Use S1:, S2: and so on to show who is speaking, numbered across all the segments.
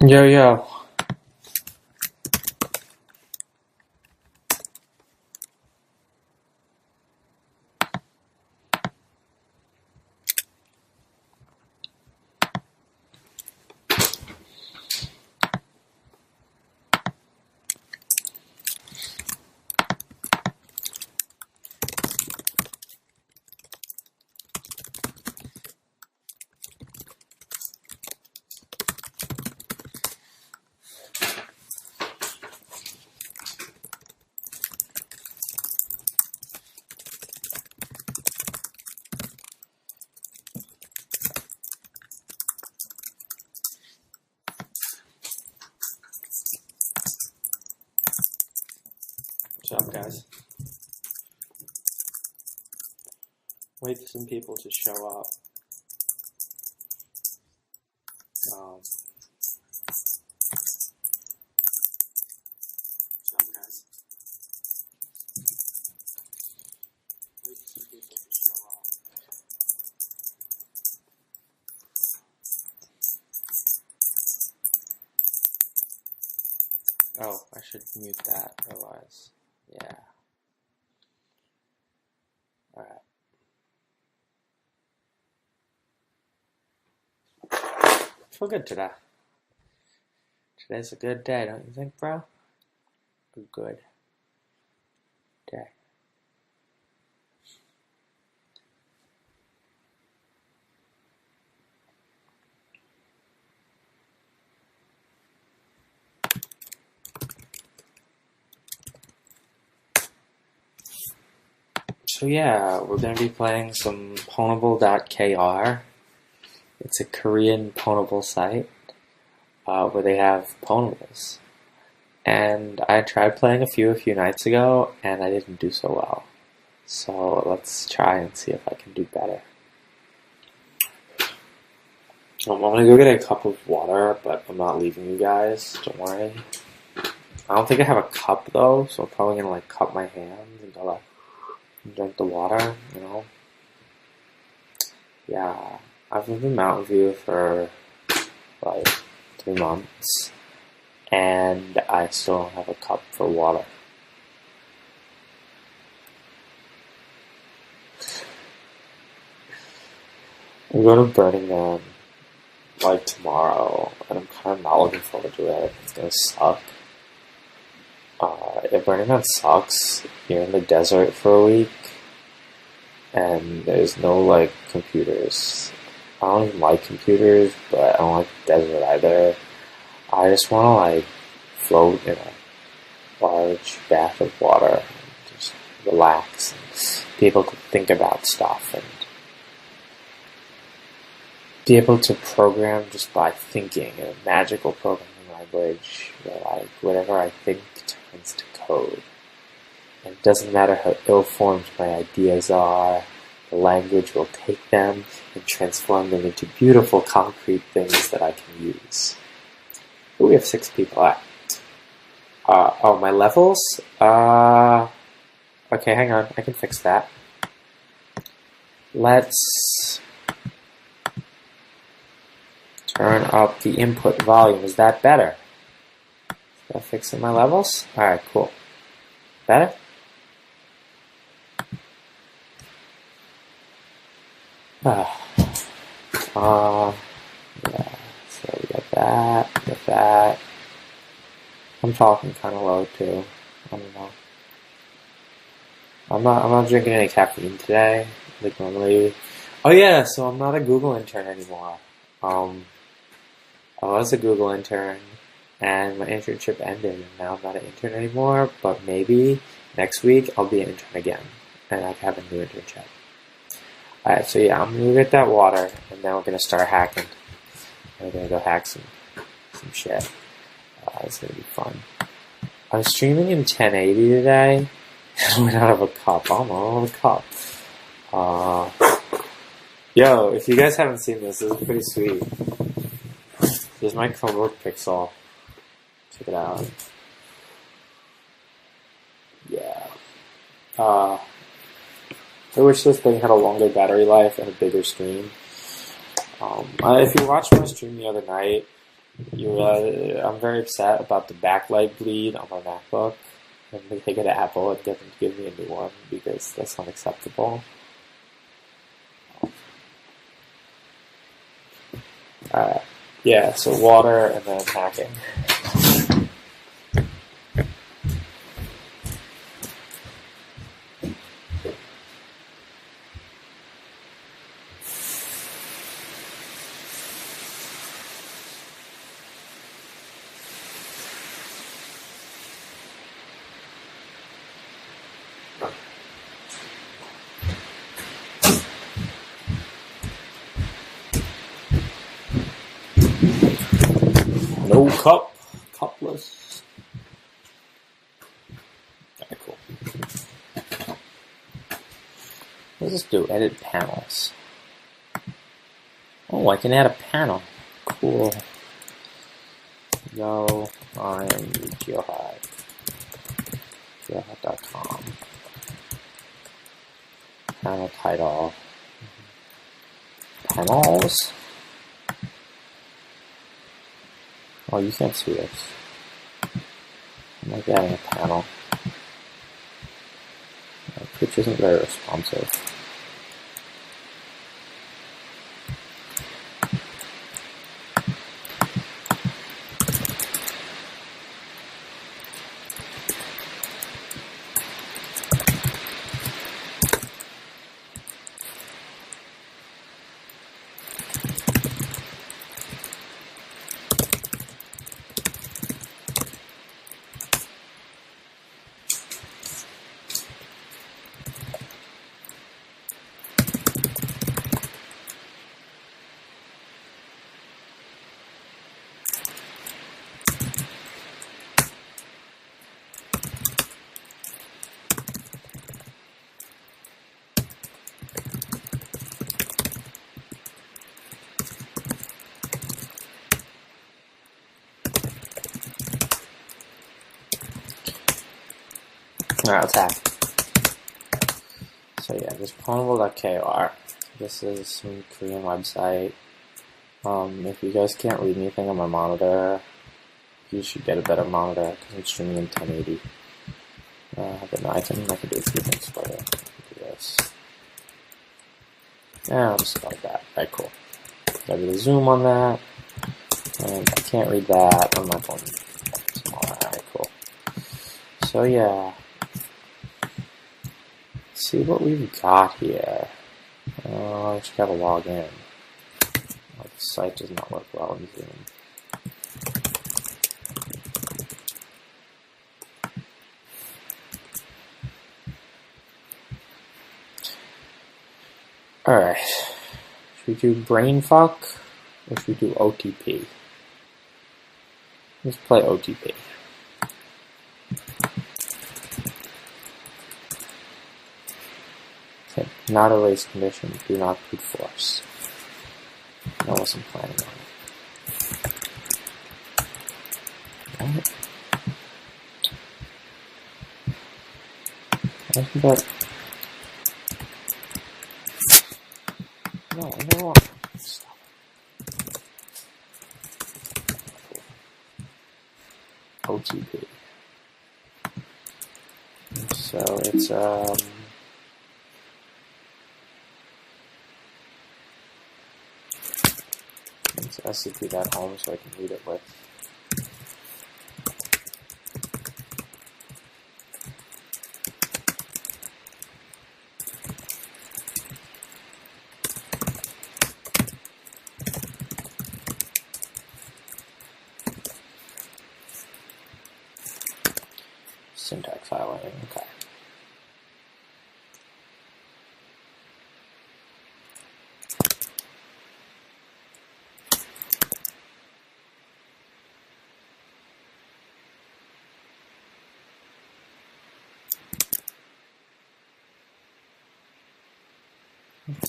S1: Yo, yo. What's up, guys? Wait for some people to show up. What's up, guys? Wait for some people to show up. Oh, I should mute that, otherwise. Yeah. Alright. I feel good today. Today's a good day, don't you think, bro? A good day. So yeah, we're going to be playing some pwnable.kr. It's a Korean pwnable site where they have pwnables. And I tried playing a few nights ago, and I didn't do so well. So let's try and see if I can do better. I'm going to go get a cup of water, but I'm not leaving you guys, don't worry. I don't think I have a cup though, so I'm probably going to cup my hands and go and drink the water, you know? Yeah, I've lived in Mountain View for 3 months, and I still don't have a cup for water. I'm going to Burning Man tomorrow, and I'm kind of not looking forward to it. It's going to suck. If Burning Man sucks, you're in the desert for a week, and there's no computers. I don't even like computers, but I don't like the desert either. I just want to float in a large bath of water and just relax, and people could think about stuff and be able to program just by thinking in a magical programming language where whatever I think turns to code. And it doesn't matter how ill-formed my ideas are, the language will take them and transform them into beautiful concrete things that I can use. But we have 6 people at. Oh, my levels? Okay, hang on, I can fix that. Let's turn up the input volume. Is that better? Is that fixing my levels? Alright, cool. Better? Yeah, so we got that. I'm talking kind of low too. I don't know. I'm not drinking any caffeine today, like normally. Oh yeah, so I'm not a Google intern anymore. I was a Google intern, and my internship ended, and now I'm not an intern anymore, but maybe next week I'll be an intern again, and I have a new internship. Alright, so yeah, I'm going to get that water, and then we're going to start hacking. We're going to go hack some shit. It's going to be fun. I'm streaming in 1080 today, and we're not have a cup. I don't know, a cup. Yo, if you guys haven't seen this is pretty sweet. This is my Chromebook Pixel. Check it out. Yeah. I wish this thing had a longer battery life and a bigger screen. If you watched my stream the other night, I'm very upset about the backlight bleed on my MacBook. I'm going to take it to Apple and get them to give me a new one because that's unacceptable. Yeah, so water and then hacking. No cupless. Alright, cool. What does this do? Edit panels. Oh, I can add a panel. Cool. Yo, I'm geohot. Geohot.com. Panel title. Panels. Oh, you can't see this. I'm like adding a panel. Which isn't very responsive. Alright, let's hack. So yeah, this pwnable.kr. This is some Korean website. If you guys can't read anything on my monitor, you should get a better monitor because I'm streaming in 1080. But no, I can do a few things for you. Do this. Yeah, I'll just like that. Alright, cool. Got a bit of zoom on that. And I can't read that on my phone. Alright, cool. So yeah. Let's see what we've got here. I just gotta log in. The site does not work well in Zoom. Alright. Should we do brainfuck or should we do OTP? Let's play OTP. Okay, not a race condition, do not brute force. I wasn't planning on it. Right. I think that... No, no. Stop. OTP. So it's SCP that home so I can read it with. Syntax highlighting, okay.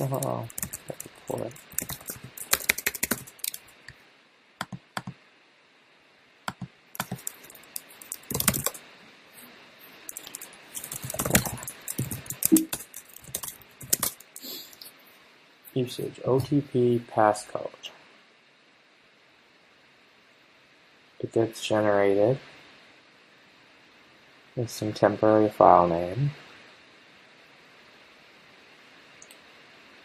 S1: Oh, got the port. Usage, OTP passcode. it gets generated with some temporary file name.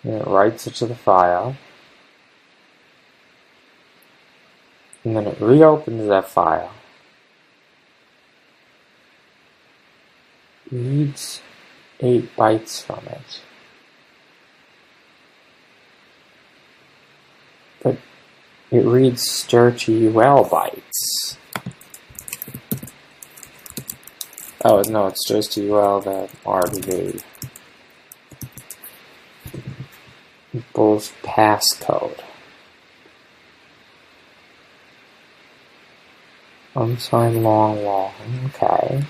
S1: And it writes it to the file. And then it reopens that file. Reads 8 bytes from it. But it reads stir.ul bytes. Oh, no, it stirs to UL the RDB. Both passcode. Unsigned long. Okay.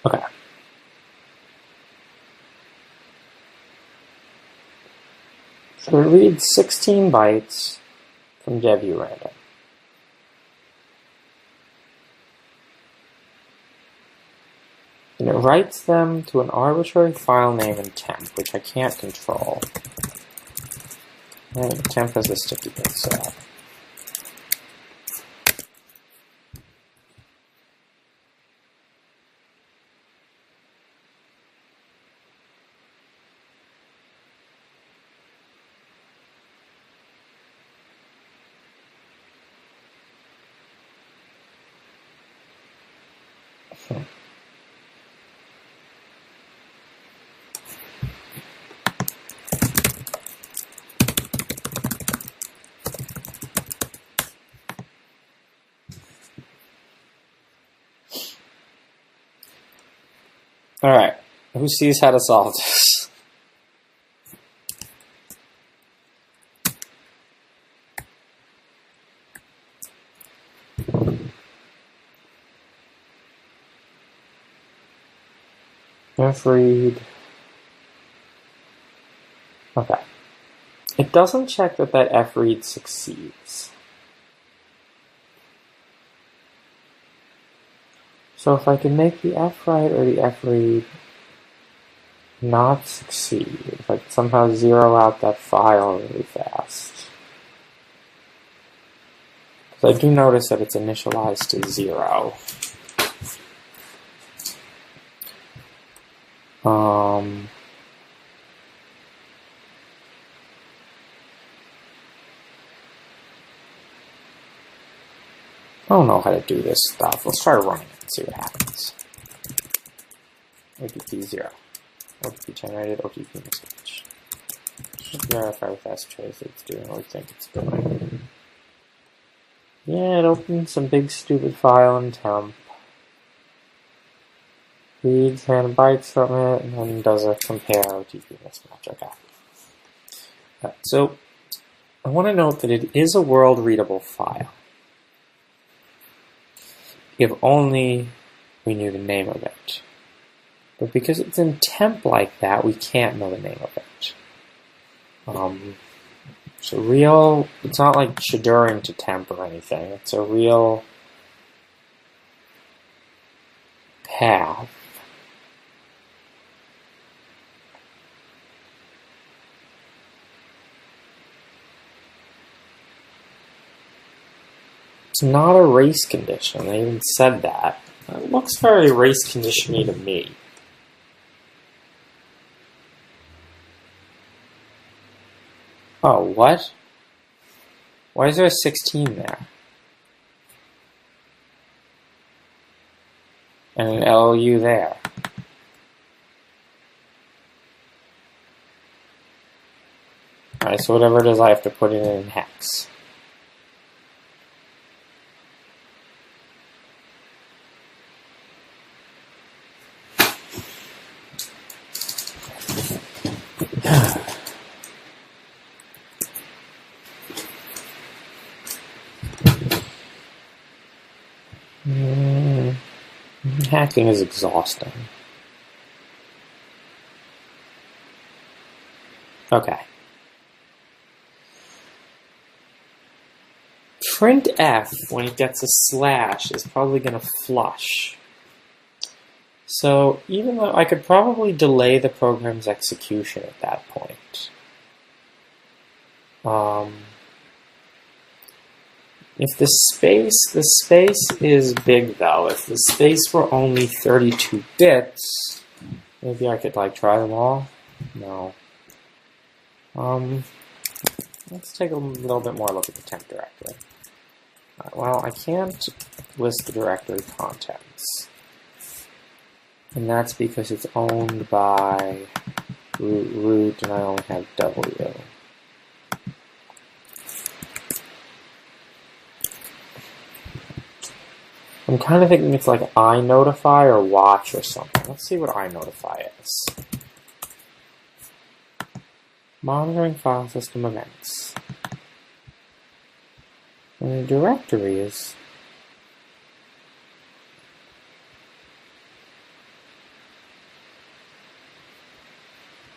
S1: Okay. So it reads 16 bytes from geohot. And it writes them to an arbitrary file name in temp, which I can't control. And temp has a sticky bit set up. Alright, who sees how to solve this? Read. Okay. It doesn't check that fread succeeds. So if I can make the fwrite or the fread not succeed, if I can somehow zero out that file really fast. Because I do notice that it's initialized to 0. I don't know how to do this stuff. Let's try running it and see what happens. OTP 0. OTP generated, OTP message. Just verify with strace it's doing what we think it's doing. Yeah, it opens some big stupid file in temp. Reads 10 bytes from it, and then does a compare OTP mismatch. Okay. Right, so, I want to note that it is a world readable file. If only we knew the name of it. But because it's in temp like that, we can't know the name of it. It's a real, it's not like shaduring to temp or anything. It's a real path. It's not a race condition. They even said that. It looks very race condition-y to me. Oh, what? Why is there a 16 there? And an LU there. Alright, so whatever it is, I have to put it in hex. Hacking is exhausting. Okay. Printf, when it gets a slash, is probably going to flush. So even though I could probably delay the program's execution at that point. If the space is big though. If the space were only 32 bits, maybe I could like try them all. No. Let's take a little bit more look at the temp directory. Well, I can't list the directory contents. And that's because it's owned by root and I only have W. I'm kind of thinking it's like iNotify or watch or something. Let's see what iNotify is. Monitoring file system events. And the directory is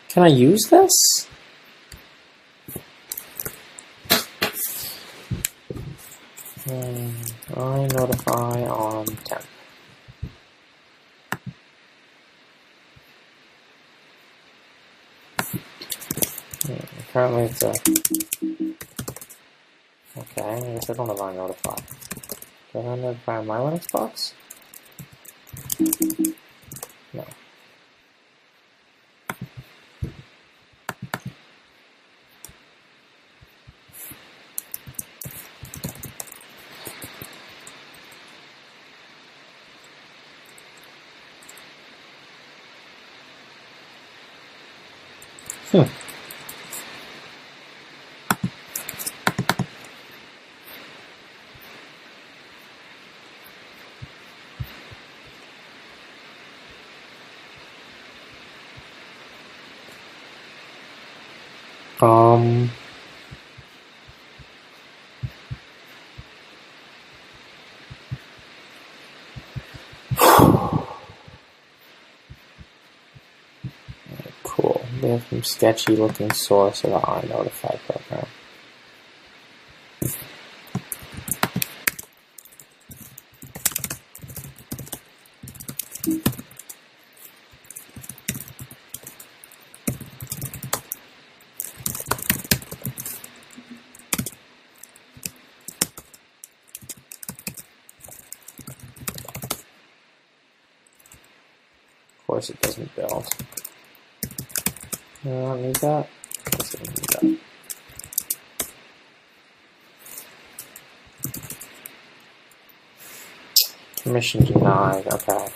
S1: can I use this? I notify on temp. Currently it's a okay, I guess I don't have I notify. Do I have notify on my Linux box? No. Cool. We have some sketchy looking source of the iNotify program. Of course it doesn't build. I don't need that. I guess I don't need that. Permission denied, okay.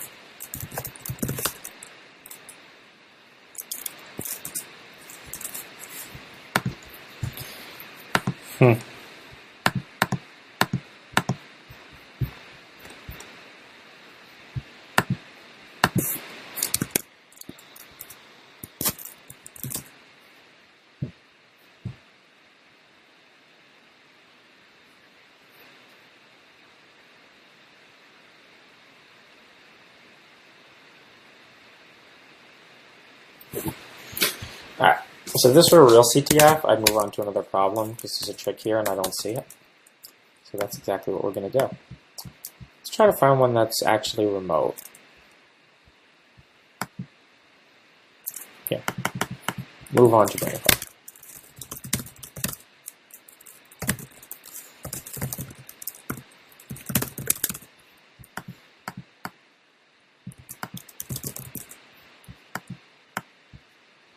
S1: Alright, so if this were a real CTF, I'd move on to another problem because there's a trick here and I don't see it. So that's exactly what we're going to do. Let's try to find one that's actually remote. Yeah. Move on to bring it up.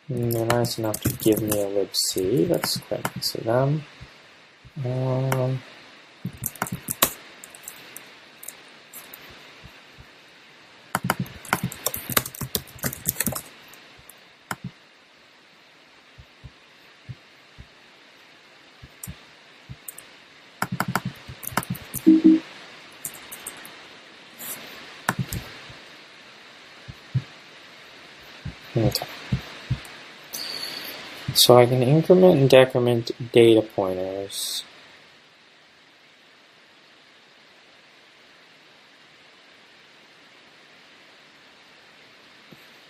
S1: And they're nice enough to give me a libc. That's quite nice of them. Okay. So I can increment and decrement data pointers.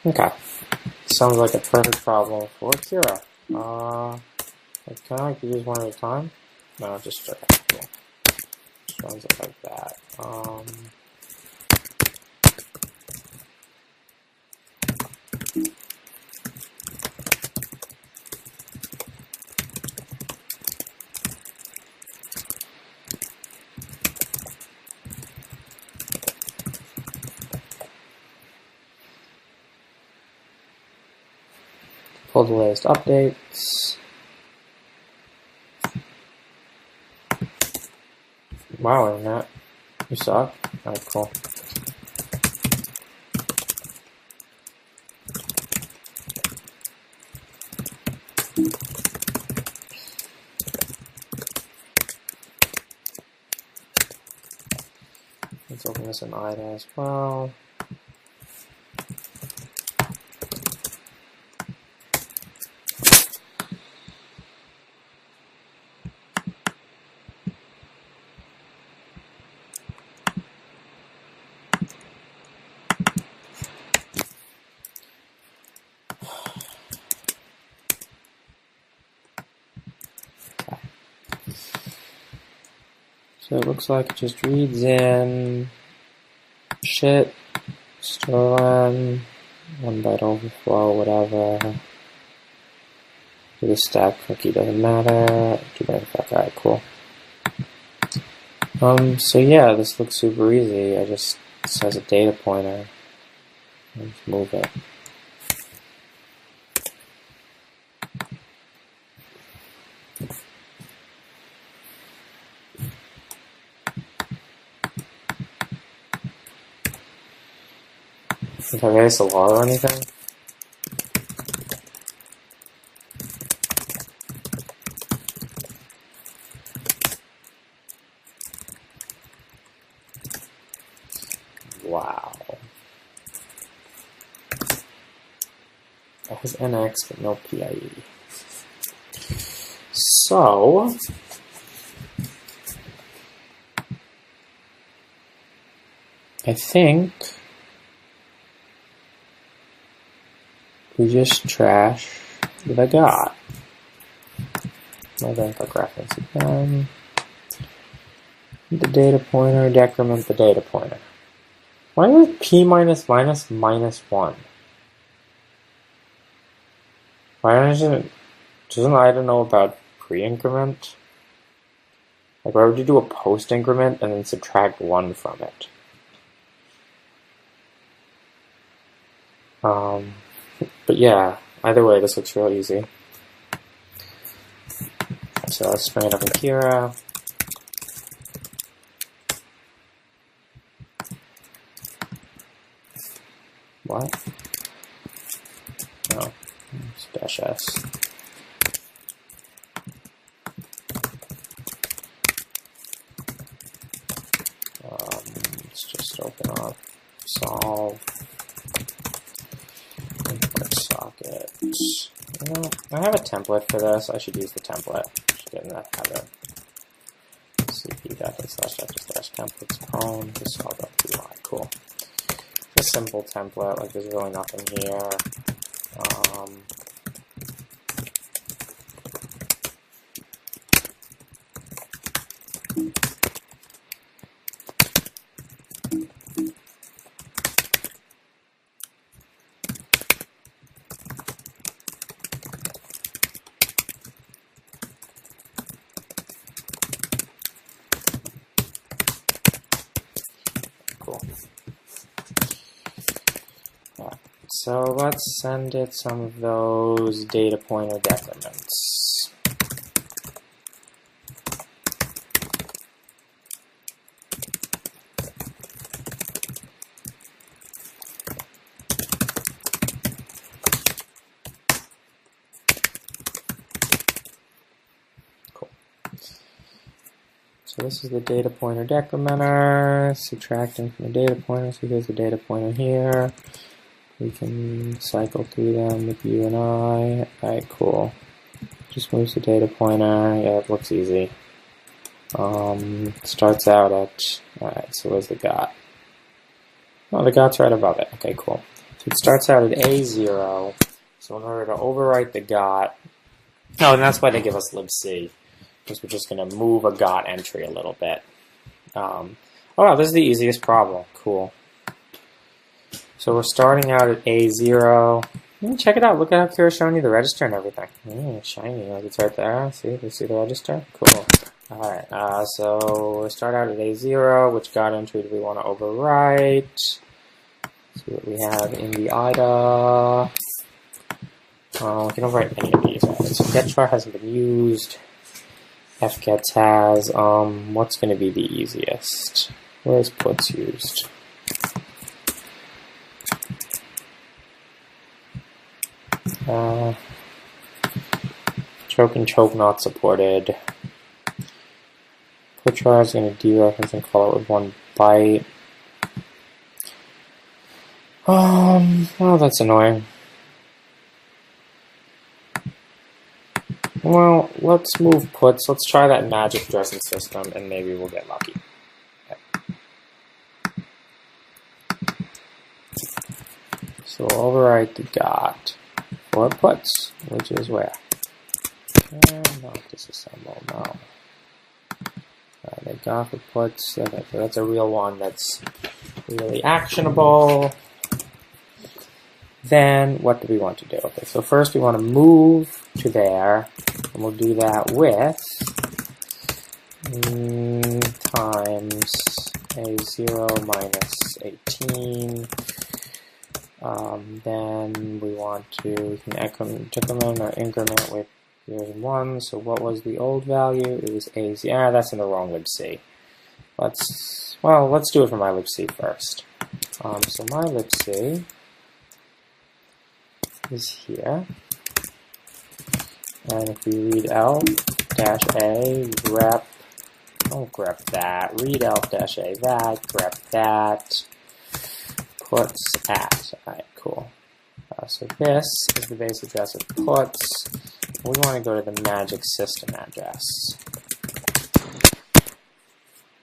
S1: Okay. Sounds like a perfect problem for Kira. Like, can I like use one at a time? No, just okay, cool. Just runs it like that. Pull the latest updates. Wow, internet. You suck. Alright, cool. Let's open this in IDA as well. So it looks like it just reads in shit, stolen, 1 byte overflow, whatever. Do the stack cookie, doesn't matter. Do that effect, alright, cool. So yeah, this looks super easy. This has a data pointer. Let's move it. If I erase a law or anything? Wow. It has NX but no PIE. So I think we just trash the GOT. My bank reference again. The data pointer, decrement the data pointer. Why is P minus minus minus 1? Why doesn't IDA know about pre-increment? Like, why would you do a post-increment and then subtract 1 from it? But yeah, either way, this looks real easy. So let's bring it up in Kira. What? Oh, it's dash S. Let's just open up solve. Input socket. You know, I have a template for this. I should use the template. I should get in that habit. cp.in/templates clone to solve.py. Cool. A simple template, like there's really nothing here. Cool. So let's send it some of those data pointer decrements. Cool. So this is the data pointer decrementer, subtracting from the data pointer. So here's the data pointer here. We can cycle through them with you and I. Alright, cool. Just moves the data pointer. Yeah, it looks easy. Starts out at, alright, so where's the GOT? Oh, the GOT's right above it. Okay, cool. So it starts out at A0. So in order to overwrite the GOT, Oh, and that's why they give us libc, because we're just going to move a got entry a little bit. Oh, wow, this is the easiest problem. Cool. So we're starting out at A0. Check it out. Look at how Kira's showing you the register and everything. Shiny, like it's right there. See? You see the register? Cool. Alright, so we start out at A0. Which got entry do we want to overwrite? See what we have in the IDA. We can overwrite any of these. Right, so getchar hasn't been used. fgets has. What's going to be the easiest? Where's puts used? Choke and choke not supported. Putchar is going to dereference and call it with 1 byte. Oh, that's annoying. Well, let's move puts. Let's try that magic addressing system, and maybe we'll get lucky. Okay. So we'll overwrite the got for puts, which is where? Not disassemble, no. They got for puts. Okay, so that's a real one that's really actionable. Then what do we want to do? Okay, so first we want to move to there, and we'll do that with times A0 minus 18. Then we want to, we can decrement or increment with 0 and 1. So what was the old value? It was A0. That's in the wrong libc. Let's do it for my libc first. So my libc is here. And if we read elf-a grep, don't grep that, read elf-a that, grep that, puts at. Alright, cool. So this is the base address of puts. We want to go to the magic system address.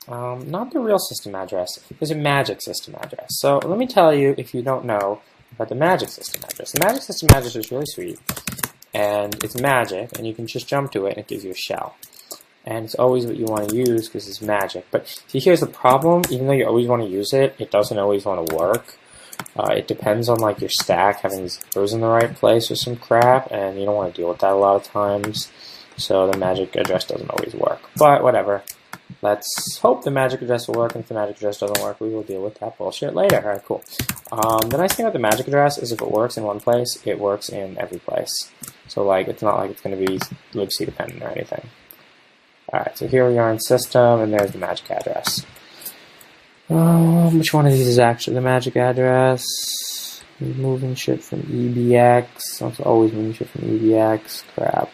S1: Not the real system address. There's a magic system address. So let me tell you, if you don't know about the magic system address. The magic system address is really sweet, and it's magic, and you can just jump to it, and it gives you a shell. And it's always what you want to use because it's magic. But see, here's the problem. Even though you always want to use it, it doesn't always want to work. It depends on like your stack having zeros in the right place or some crap, and you don't want to deal with that a lot of times. So the magic address doesn't always work. But whatever. Let's hope the magic address will work, and if the magic address doesn't work, we will deal with that bullshit later. Alright, cool. The nice thing about the magic address is if it works in one place, it works in every place. So like, it's not like it's going to be libc dependent or anything. Alright, so here we are in system, and there's the magic address. Which one of these is actually the magic address? Moving shit from EBX. That's always moving shit from EBX. Crap.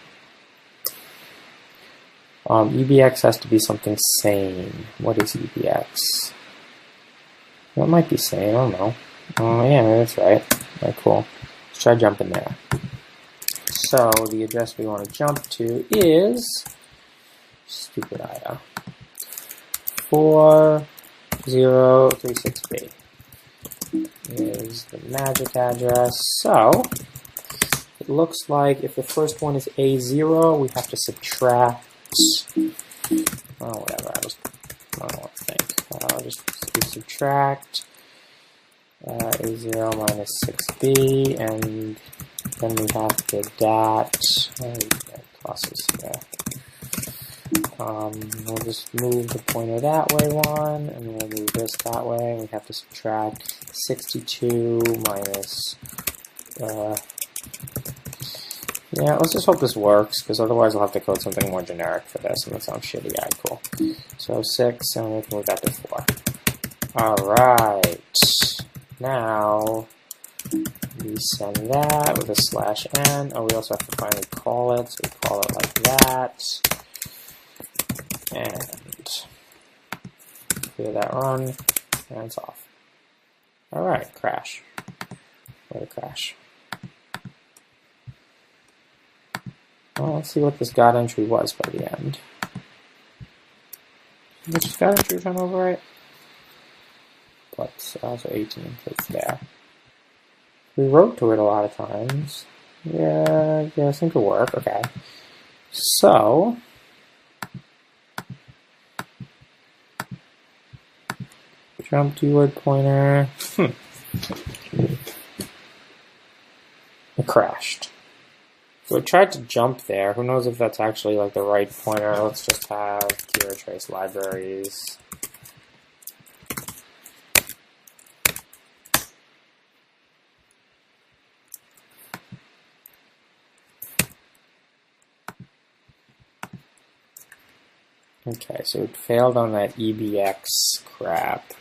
S1: EBX has to be something sane. What is EBX? What might be sane? I don't know. Oh, yeah, that's right. Alright, cool. Let's try jumping there. So, the address we want to jump to is... Stupid IDA. 4036B is the magic address. So, it looks like if the first one is A0, we have to subtract. Oh, whatever. I don't know what to think. I'll just subtract A0 minus 6B, and then we have to crosses here. We'll just move the pointer that way one, and we'll move this that way. We have to subtract 62 minus, yeah, let's just hope this works, because otherwise we'll have to code something more generic for this, and that sounds shitty. Alright, cool. So 6, and we can move that to 4. Alright, now we send that with a /n. Oh, we also have to finally call it, so we call it like that. And clear that run, and it's off. Alright, crash. Where to crash? Well, let's see what this got entry was by the end. Which got entry trying to overwrite? But also 18, so it's there. We wrote to it a lot of times. Yeah, I think it'll work. Okay. So, jump keyword pointer. It crashed. So I tried to jump there. Who knows if that's actually like the right pointer? Let's just have keyword trace libraries. Okay, so it failed on that EBX crap.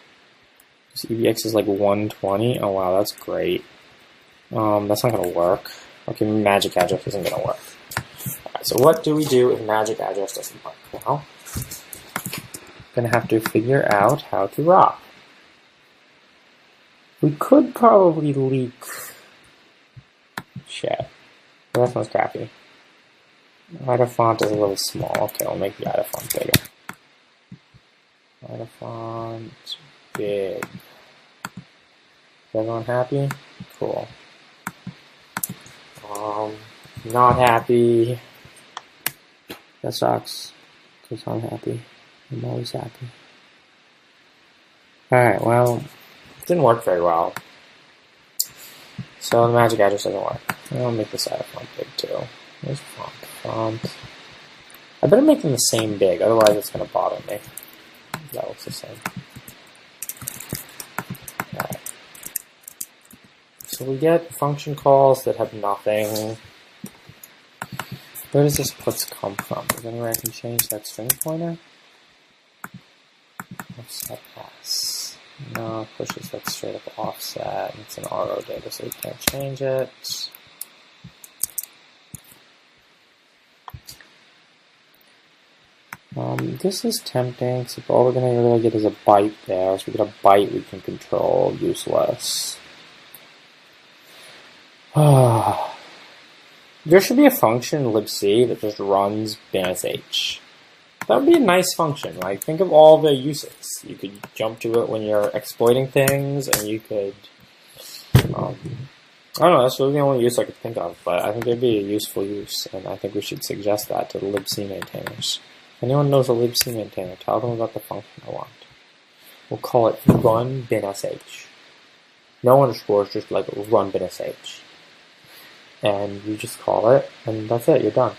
S1: This EBX is like 120. Oh wow, that's great. That's not gonna work. Okay, magic address isn't gonna work. Alright, so what do we do if magic address doesn't work? Well, gonna have to figure out how to rock. We could probably leak chat. But that sounds crappy. Ida font is a little small. Okay, I'll make the Ida font bigger. Ida font big. Is everyone happy? Cool. Not happy. That sucks. Because I'm happy. I'm always happy. Alright, well, it didn't work very well. So the magic address doesn't work. I'll make this Ida font big too. Where's font? I better make them the same big, otherwise it's going to bother me. That looks the same. Alright. So we get function calls that have nothing. Where does this puts come from? Is there any way I can change that string pointer? Offset pass. No, pushes that straight up offset. It's an RO data, so we can't change it. This is tempting, so all we're going to really get is a byte there. So we get a byte we can control, useless. There should be a function in libc that just runs binsh. That would be a nice function. Like, think of all the uses. You could jump to it when you're exploiting things, and you could, I don't know, that's really the only use I could think of, but I think it'd be a useful use, and I think we should suggest that to the libc maintainers. If anyone knows a libc maintainer, tell them about the function I want. We'll call it run binsh. No underscores, just like run binsh. And you just call it, and that's it, you're done.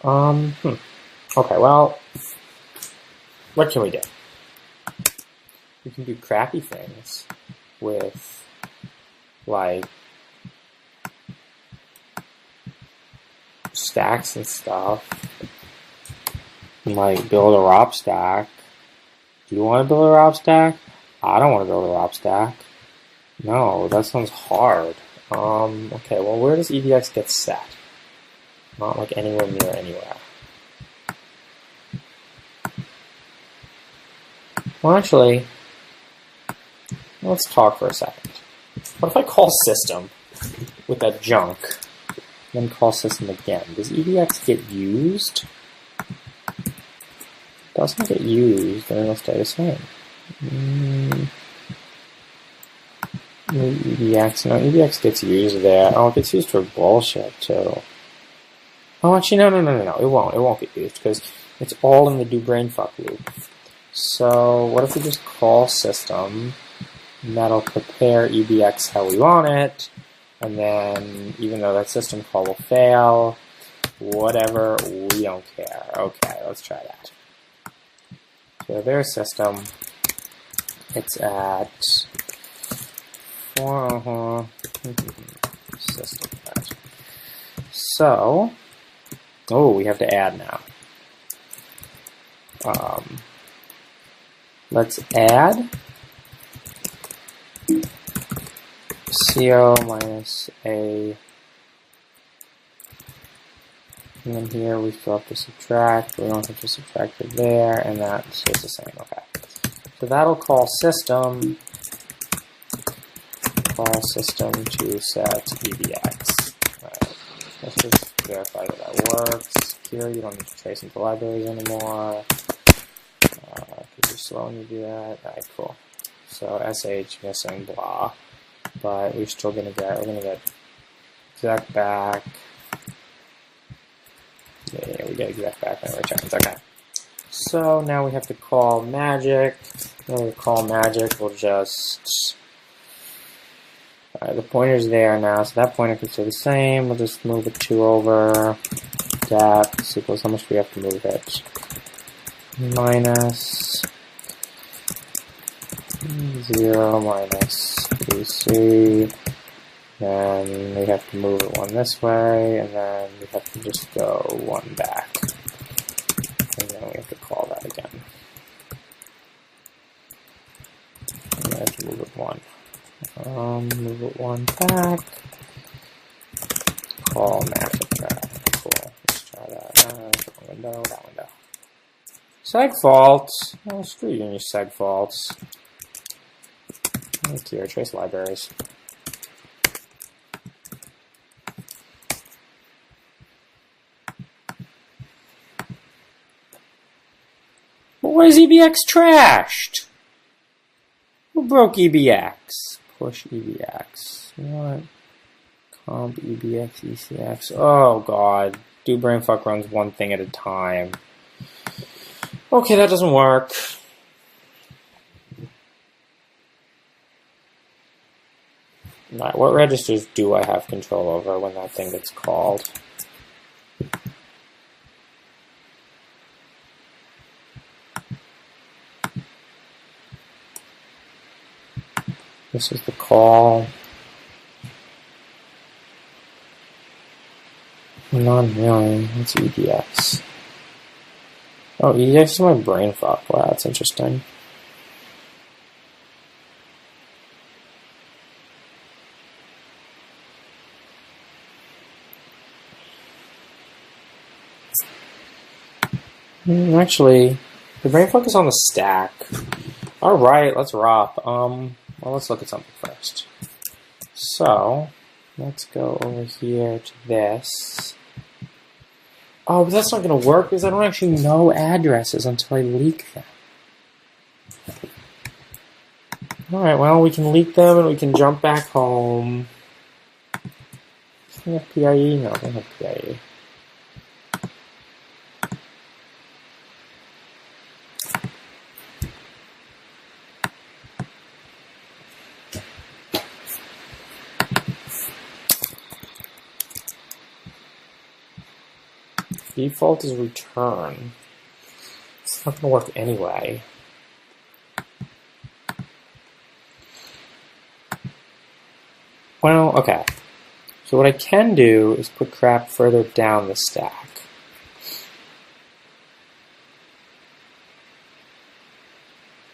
S1: Okay, well, what can we do? We can do crappy things with, like, stacks and stuff. Like, build a ROP stack. Do you want to build a ROP stack? I don't want to build a ROP stack. No, that sounds hard. Okay, well, where does EBX get set? Not like anywhere near anywhere. Well, actually, let's talk for a second. What if I call system with that junk, then call system again? Does EBX get used? It doesn't get used, then it'll stay the same. EBX, no, EBX gets used there. Oh, it gets used for bullshit, too. Oh, actually, no, it won't get used, because it's all in the do brainfuck loop. So, what if we just call system, and that'll prepare EBX how we want it, and then, even though that system call will fail, whatever, we don't care. Okay, let's try that. So there's system. It's at system. So, oh, we have to add now. Let's add co minus a, and then here we still have to subtract. We don't have to subtract it there, and that stays the same. Okay, so that'll call system. Call system to set EBX. Alright, let's just verify that works. Here, you don't need to trace into libraries anymore. Because you're slow when you do that. Alright, cool. So sh missing blah, but we're still gonna get exec back. Yeah, we get exec back and returns. Okay. So now we have to call magic. When we call magic, we'll just... the pointer's there now, so that pointer can stay the same. We'll just move it 2 over. Depth equals how much we have to move it. Minus 0 minus BC. Then we have to move it 1 this way, and then we have to just go 1 back. And then we have to call that again. And then I have to move it 1. Move it 1 back. Call magic back. Cool. Let's try that. Wrong window, that window. Seg faults. Oh, screw you and your seg faults. Let's do our trace libraries. But why is EBX trashed? Who broke EBX? Push EBX. What? Comp EBX ECX. Oh god. Do brainfuck runs one thing at a time. Okay, that doesn't work. Alright, what registers do I have control over when that thing gets called? This is the call. Not really. It's EDX. Oh, EDX is my brain fuck. Wow, that's interesting. Actually, the brain fuck is on the stack. Alright, let's ROP. Well, let's look at something first. So, let's go over here to this. Oh, but that's not going to work because I don't actually know addresses until I leak them. Alright, well, we can leak them and we can jump back home. Do we have PIE? No, we don't have PIE. Default is return. It's not going to work anyway. Well, okay. So what I can do is put crap further down the stack.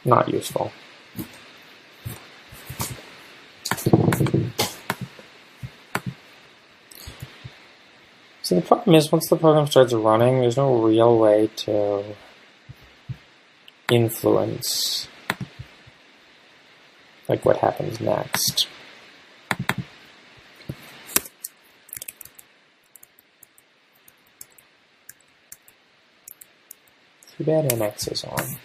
S1: Not useful. So the problem is, once the program starts running, there's no real way to influence like what happens next. Too bad MX is on.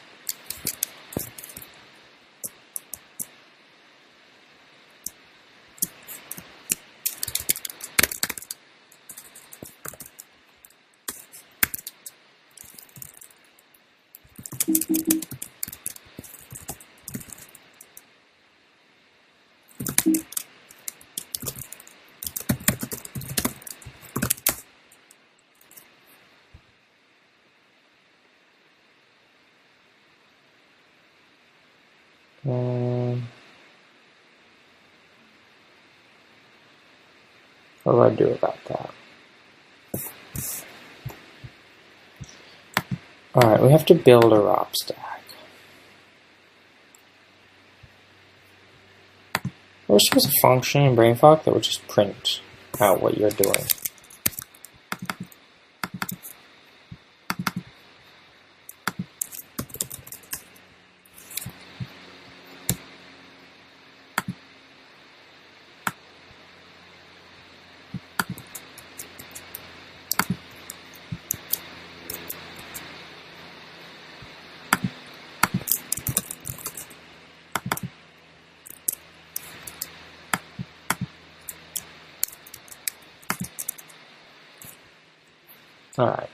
S1: What do I do about that? Alright, we have to build a ROP stack. I wish there was a function in BrainFuck that would just print out what you're doing. All right.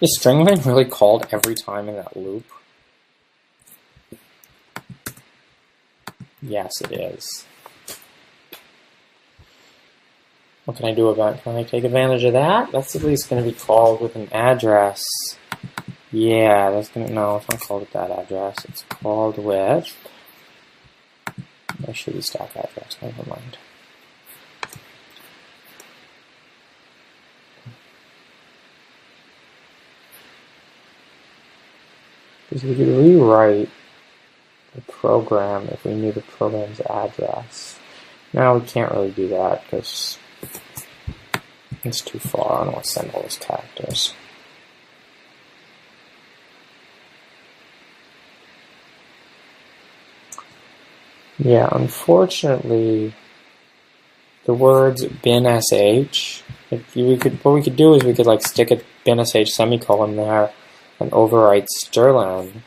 S1: Is string line really called every time in that loop? Yes, it is. What can I do about it? Can I take advantage of that? That's at least going to be called with an address. Yeah, that's going to, no, it's not called with that address. It's called with, there should be stack address, never mind. Because we could rewrite the program if we knew the program's address. Now we can't really do that because it's too far. I don't want to send all those characters. Yeah, unfortunately, the words bin sh, what we could do is we could like stick a bin sh semicolon there and overwrite strlen.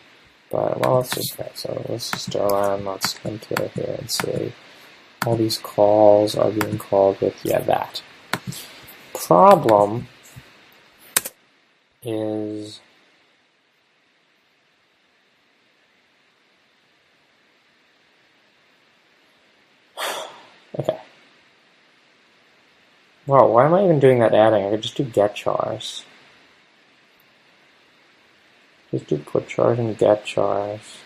S1: But well, let's just so this is strlen. Let's enter here and see. All these calls are being called with that. Problem is okay. Well, why am I even doing that adding? I could just do get chars. Just do put chars and get chars.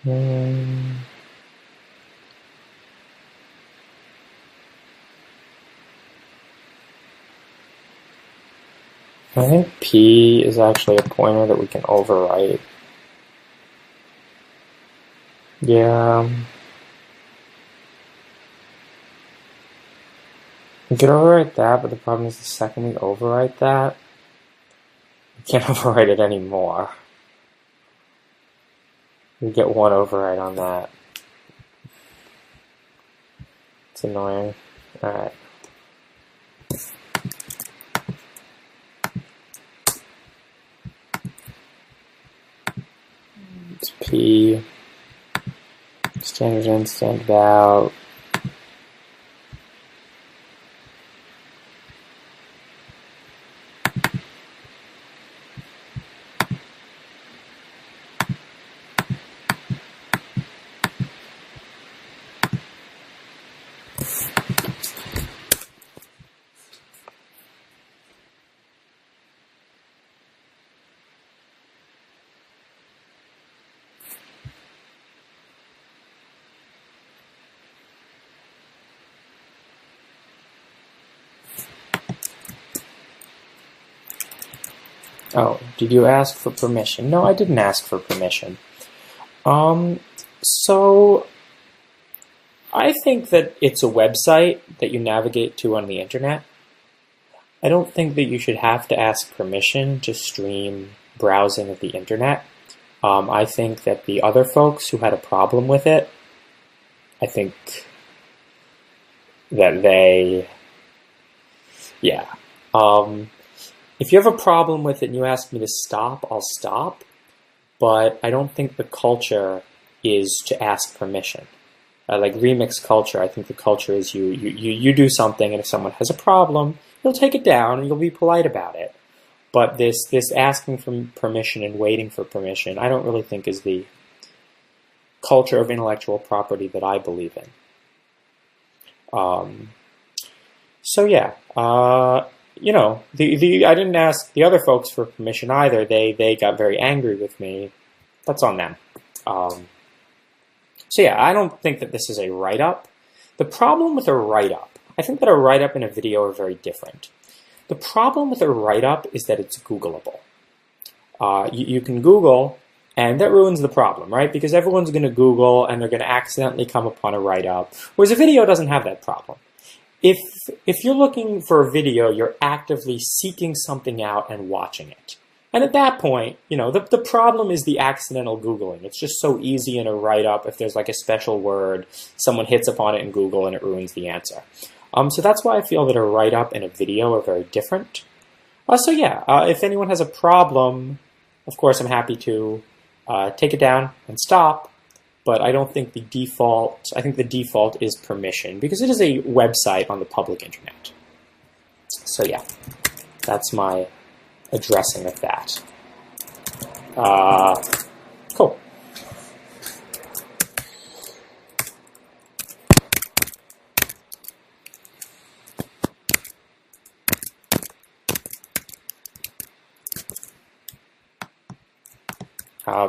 S1: I think P is actually a pointer that we can overwrite. Yeah. We could overwrite that, but the problem is the second we overwrite that, we can't overwrite it anymore. We get one overwrite on that. It's annoying. Alright. It's P. Standard in, standard out. Oh, did you ask for permission? No, I didn't ask for permission. So I think that it's a website that you navigate to on the internet. I don't think that you should have to ask permission to stream browsing of the internet. I think that the other folks who had a problem with it, I think that they, yeah. If you have a problem with it and you ask me to stop, I'll stop. But I don't think the culture is to ask permission. Like remix culture, I think the culture is you do something, and if someone has a problem, you'll take it down and you'll be polite about it. But this asking for permission and waiting for permission, I don't really think is the culture of intellectual property that I believe in. So yeah, you know, I didn't ask the other folks for permission either. They got very angry with me. That's on them. So yeah, I don't think that this is a write-up. The problem with a write-up, I think that a write-up and a video are very different. The problem with a write-up is that it's Googleable. You can Google, and that ruins the problem, right? Because everyone's going to Google, and they're going to accidentally come upon a write-up, whereas a video doesn't have that problem. If you're looking for a video, you're actively seeking something out and watching it. And at that point, you know, the problem is the accidental Googling. It's just so easy in a write-up, if there's like a special word, someone hits upon it in Google and it ruins the answer. So that's why I feel that a write-up and a video are very different. So yeah, if anyone has a problem, of course I'm happy to take it down and stop. but I don't think the default, I think the default is permission because it is a website on the public internet. So yeah, that's my addressing of that. Cool.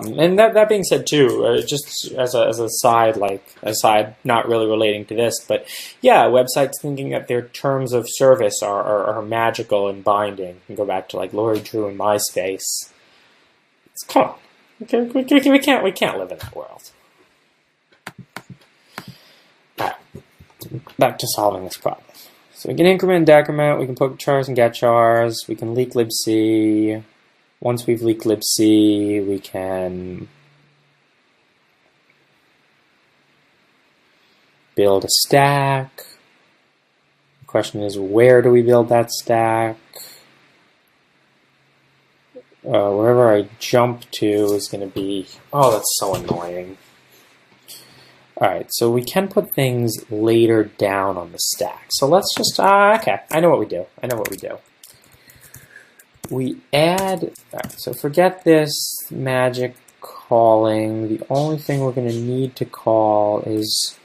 S1: And that being said, too, just as a side, not really relating to this, but yeah, websites thinking that their terms of service are magical and binding. You can go back to like Lori Drew and MySpace. Come on, we can't live in that world. All right, back to solving this problem. So we can increment and decrement. We can put chars and get chars. We can leak libc. Once we've leaked libc, we can build a stack. The question is, where do we build that stack? Wherever I jump to is going to be... Oh, that's so annoying. Alright, so we can put things later down on the stack. So let's just... okay, I know what we do. We add, so forget this magic calling. The only thing we're going to need to call is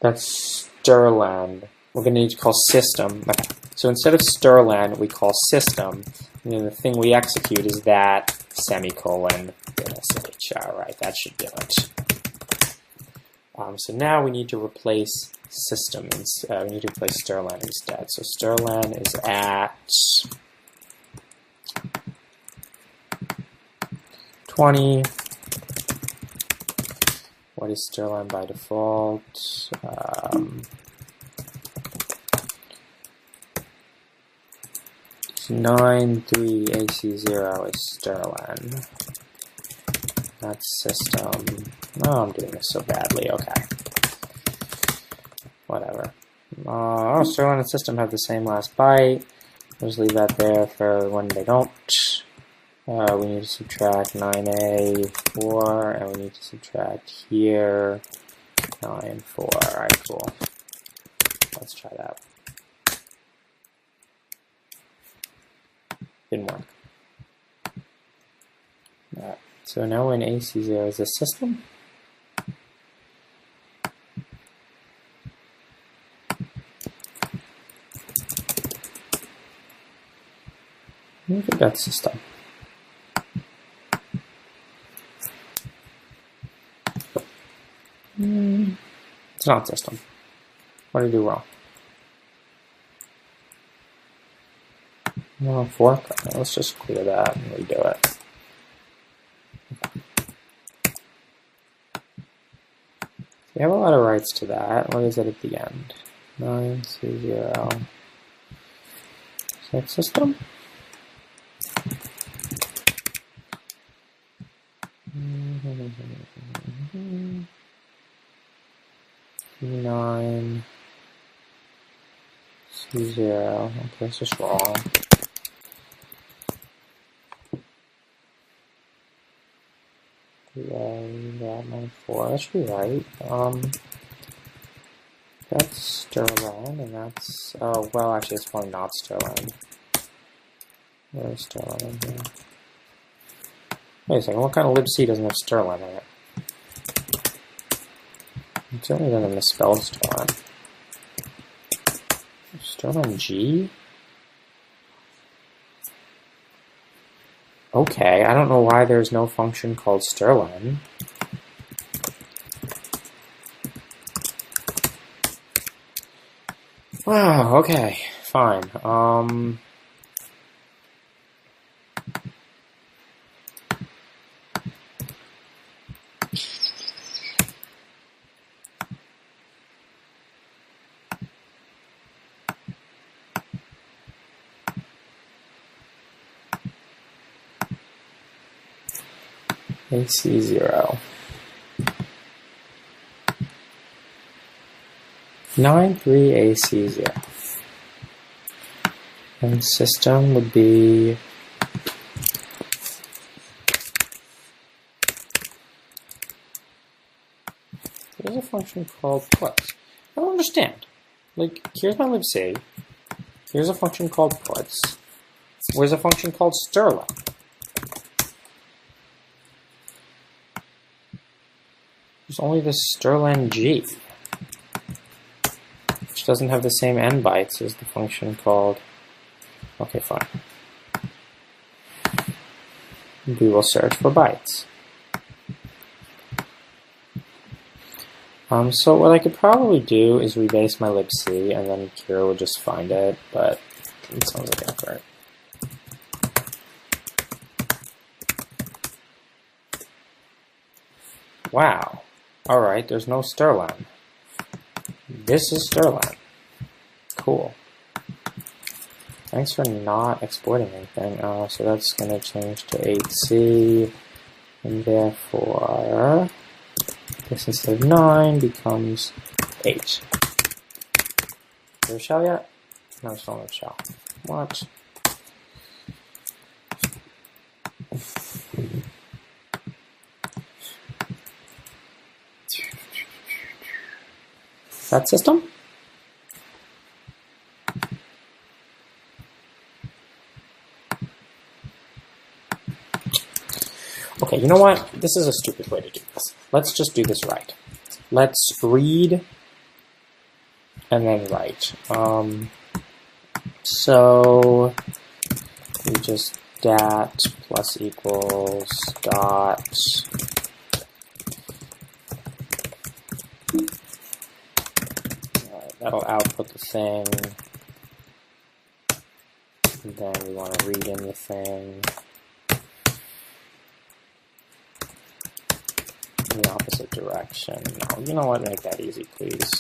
S1: Sterland. We're going to need to call system. Okay. So instead of Sterland, we call system. And then the thing we execute is that semicolon sh. All right, that should do it. So now we need to replace system. We need to replace Sterland instead. So Sterland is at 20. What is Sterland by default? 93AC0 is Sterland. That's system. Oh, I'm doing this so badly. Okay. Whatever. Sterland and system have the same last byte. We'll just leave that there for when they don't. We need to subtract 9A4, and we need to subtract here 9, 4. Alright, cool. Let's try that. Didn't work. Alright, so now we're in AC0 as a system. I think that's system. It's not system. What did I do wrong? No, fork? Okay, let's just clear that and redo it. Okay. So we have a lot of writes to that. What is it at the end? 9C0. Is that system? C9 C0. Okay, it's just wrong. Yeah, 9-4. That should be right. That's Sterland, and that's... Oh, well, actually, it's probably not Sterland. Where's Sterland in here? Wait a second, what kind of libc doesn't have Sterland in it? It certainly doesn't misspell Sterland. Sterland G? Okay, I don't know why there's no function called Sterland. Wow, okay, fine. AC0. 93AC0. And system would be There's a function called puts. I don't understand. Like, here's my libc. Here's a function called puts. Where's a function called sterlen? There's only this sterlen g, which doesn't have the same n bytes as the function called. Okay, fine. We will search for bytes. So what I could probably do is rebase my libc, and then Kira would just find it, but it sounds like effort. Wow. Alright, there's no sterlen. This is sterlen. Cool. Thanks for not exporting anything. So that's going to change to 8c, and therefore this instead of 9 becomes 8. Is there a shell yet? No, it's not a shell. What? That system? Okay, you know what? This is a stupid way to do this. Let's just do this right. Let's read and then write. So we just dat plus equals dot that'll output the thing. And then we want to read in the thing. In the opposite direction. No, you know what? Make that easy, please.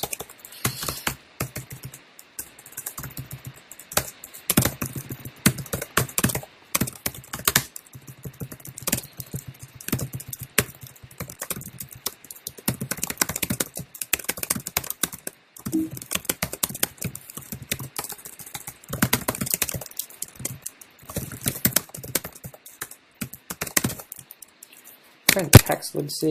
S1: Print text libc.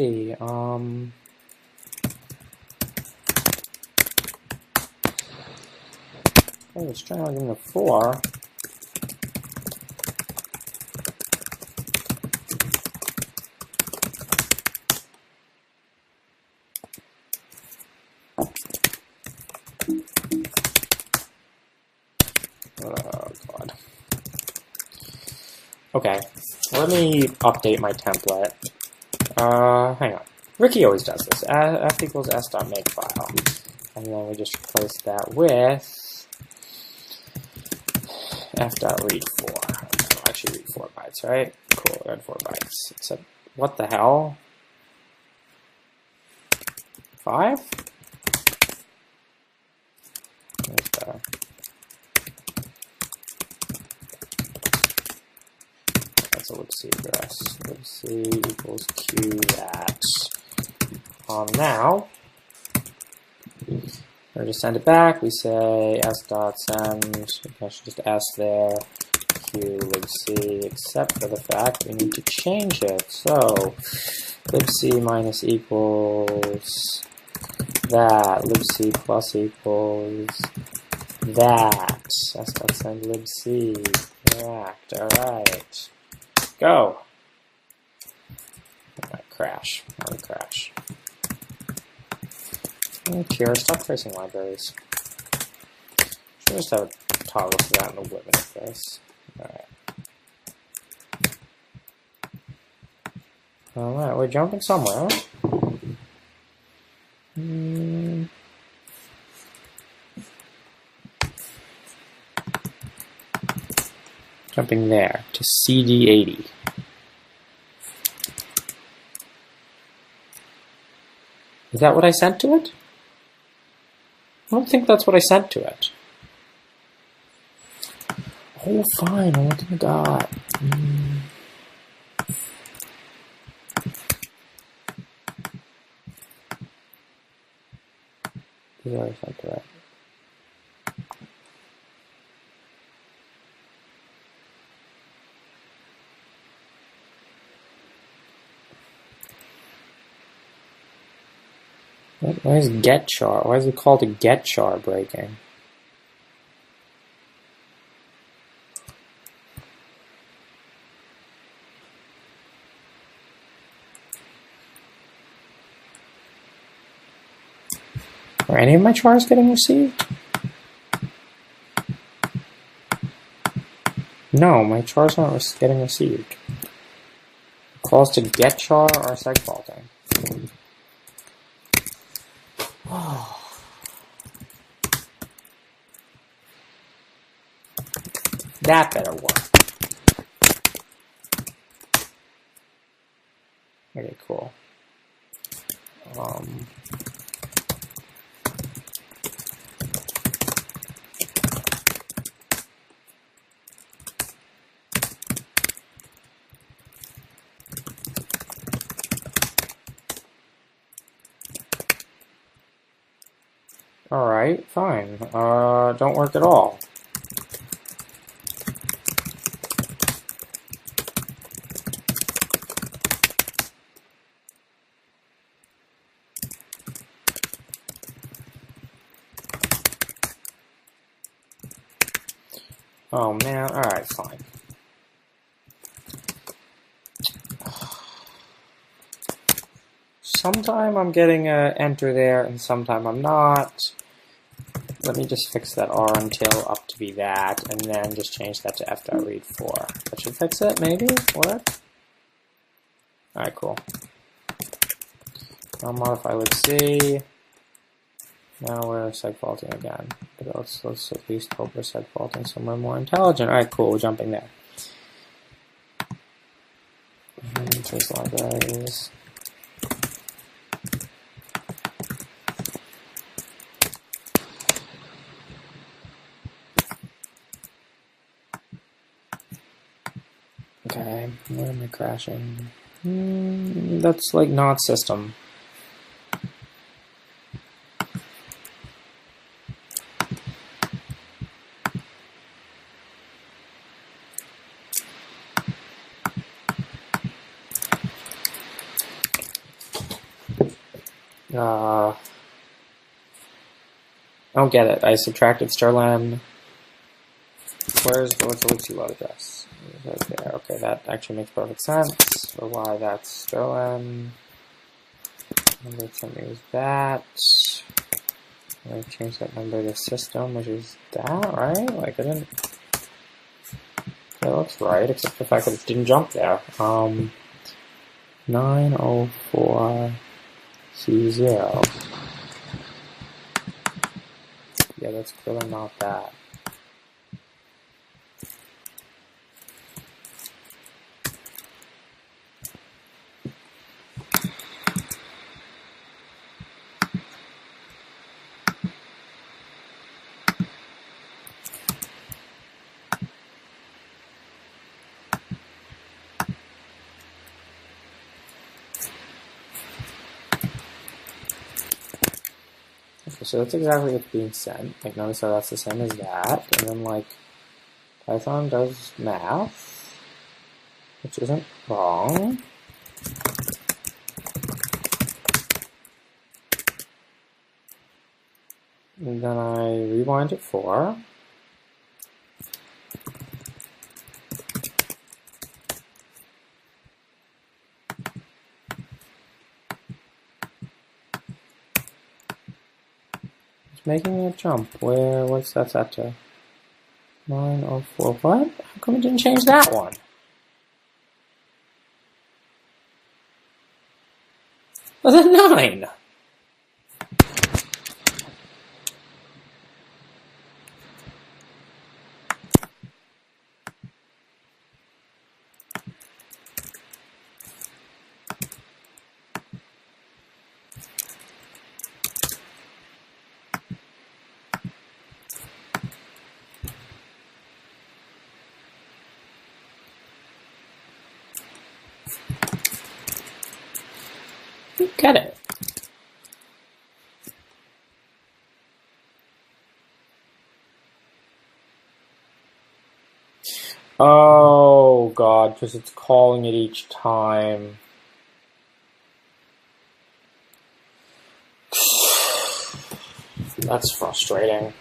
S1: Okay, the string I'm giving a 4. Oh god. Okay, let me update my template. Hang on. Ricky always does this. F equals s.makefile. And then we just replace that with f.read4. Actually, read 4 bytes, right? Cool, read 4 bytes. Except, what the hell? 5? That's better. That's a libc address. Libc equals q that. Now, we're just send it back. We say s.send. I should just s there. Q libc, except for the fact we need to change it. So libc minus equals that. Libc plus equals that. S.send libc. Correct. Alright. Go. Crash. Why crash? Kira, stop tracing libraries. Should just have a toggle for that in the web interface. Alright, we're jumping somewhere. Jumping there to CD80. Is that what I sent to it? I don't think that's what I sent to it. Oh, fine. I went to the dot. This is what I sent to it. Why is get char? Why is it called a get char breaking? Are any of my chars getting received? No, my chars aren't getting received. Calls to get char are seg faulting. That better work. Okay, cool. Alright, fine. Don't work at all. Oh man, alright, fine. Sometime I'm getting a enter there, and sometime I'm not. Let me just fix that R until up to be that, and then just change that to f.read4. That should fix it, maybe? Work? Alright, cool. I'll modify with C. Now we're seg faulting again. But let's at least hope we're seg faulting somewhere more intelligent. Alright, cool, we're jumping there. Trace libraries. Okay, where am I crashing? That's like not system. I don't get it. I subtracted Sterling. What's the libc load address? Right there. Okay, that actually makes perfect sense for why that's Sterling. Number sent me was that. I'm going to change that number to system, which is that, right? Like, I didn't. That looks right, except for the fact that it didn't jump there. 904C0. Yeah, that's clearly not that. Okay, so that's exactly what's being sent. Like, notice how that's the same as that. And then, like, Python does math, which isn't wrong. And then I rewind it 4. It's making a jump. What's that set to? 904. What? How come it didn't change that one? Was it 9? Get it. Oh god, because it's calling it each time. That's frustrating.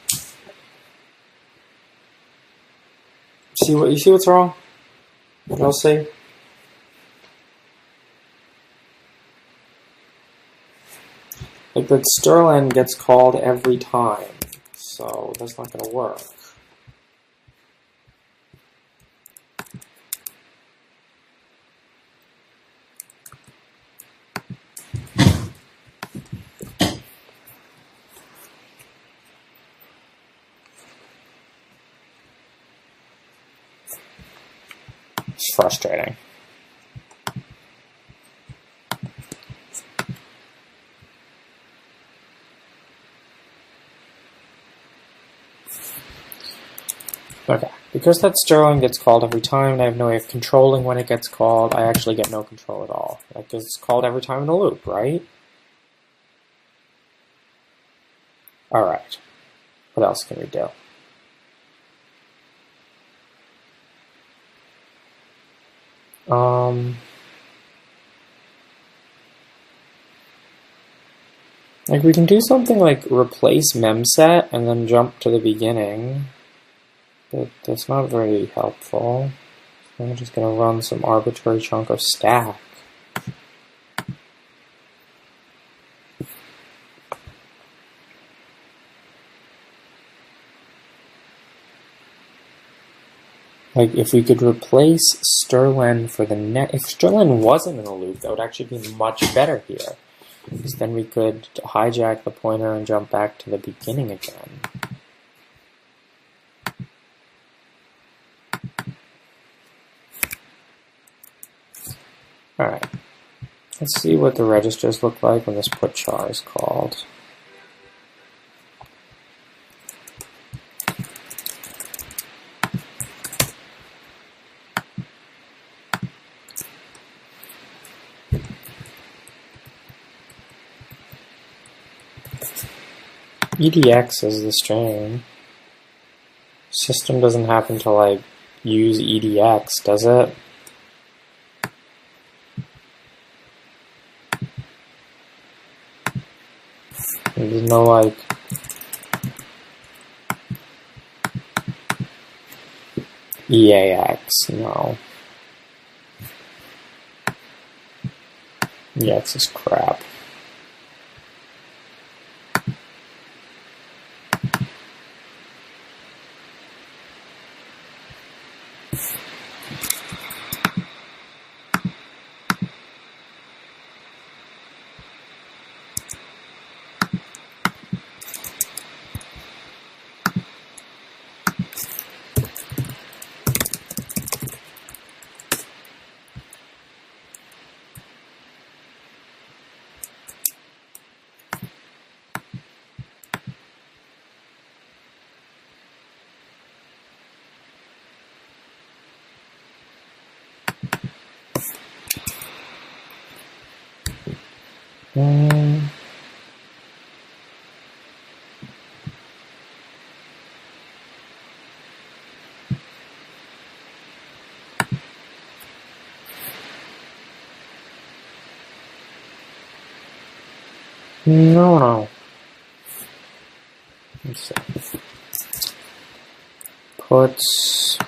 S1: You see what's wrong? You'll see. Like the Sterling gets called every time, so that's not going to work. It's frustrating. Okay, because that Sterling gets called every time, and I have no way of controlling when it gets called, I actually get no control at all. Like, it's called every time in a loop, right? Alright. What else can we do? Like, we can do something like replace memset and then jump to the beginning. But that's not very helpful. I'm just going to run some arbitrary chunk of stack. Like, if we could replace Sterling for the next... If Sterling wasn't in a loop, that would actually be much better here. Because then we could hijack the pointer and jump back to the beginning again. Alright. Let's see what the registers look like when this put char is called. EDX is the string. System doesn't happen to, like, use EDX, does it? There's no, like... EAX, no. EX is crap. No. Let's see. Puts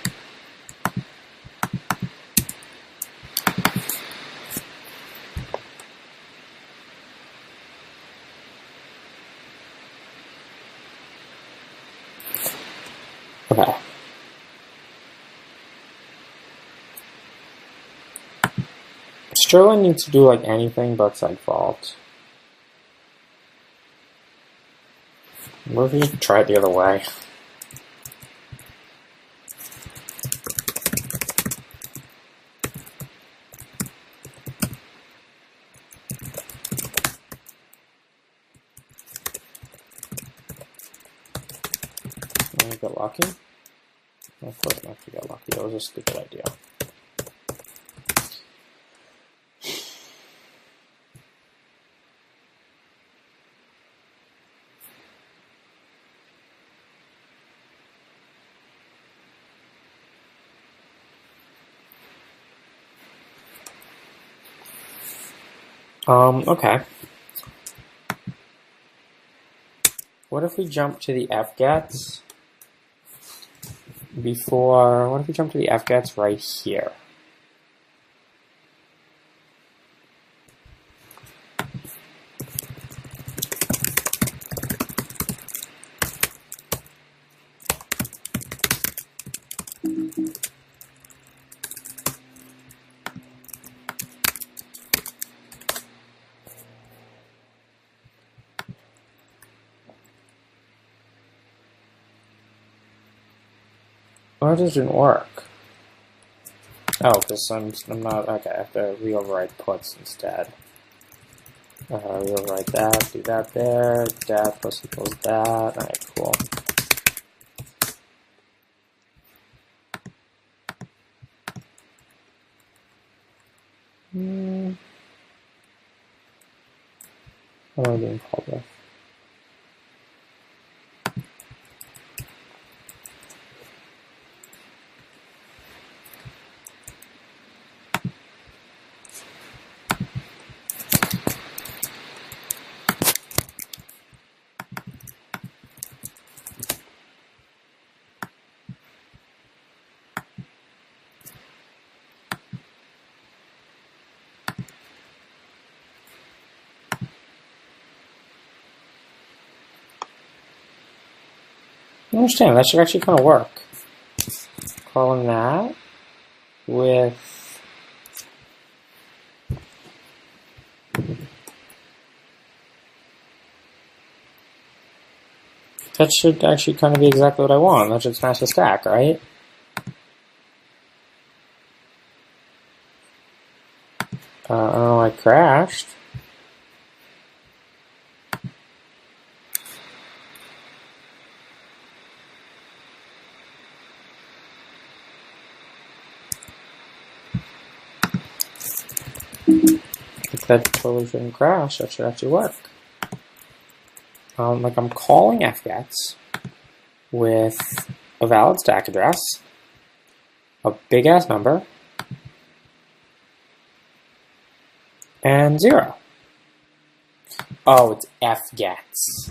S1: okay. Sterling needs to do like anything but side fault. What if you try it the other way? Want to get lucky? Of course not to get lucky. That was a stupid idea. Okay. What if we jump to the fgets before, what if we jump to the fgets right here? Or it just didn't work. Oh, because I'm not, okay, I have to re-overwrite puts instead. Re-overwrite that, do that there, that plus equals that, alright, cool. What am I being called with? I don't understand, that should actually kind of work. Calling that with that should actually kind of be exactly what I want. That should smash the stack, right? I don't know why it crashed. That totally shouldn't crash. That should actually work. Like I'm calling fgets with a valid stack address, a big ass number, and 0. Oh, it's fgets.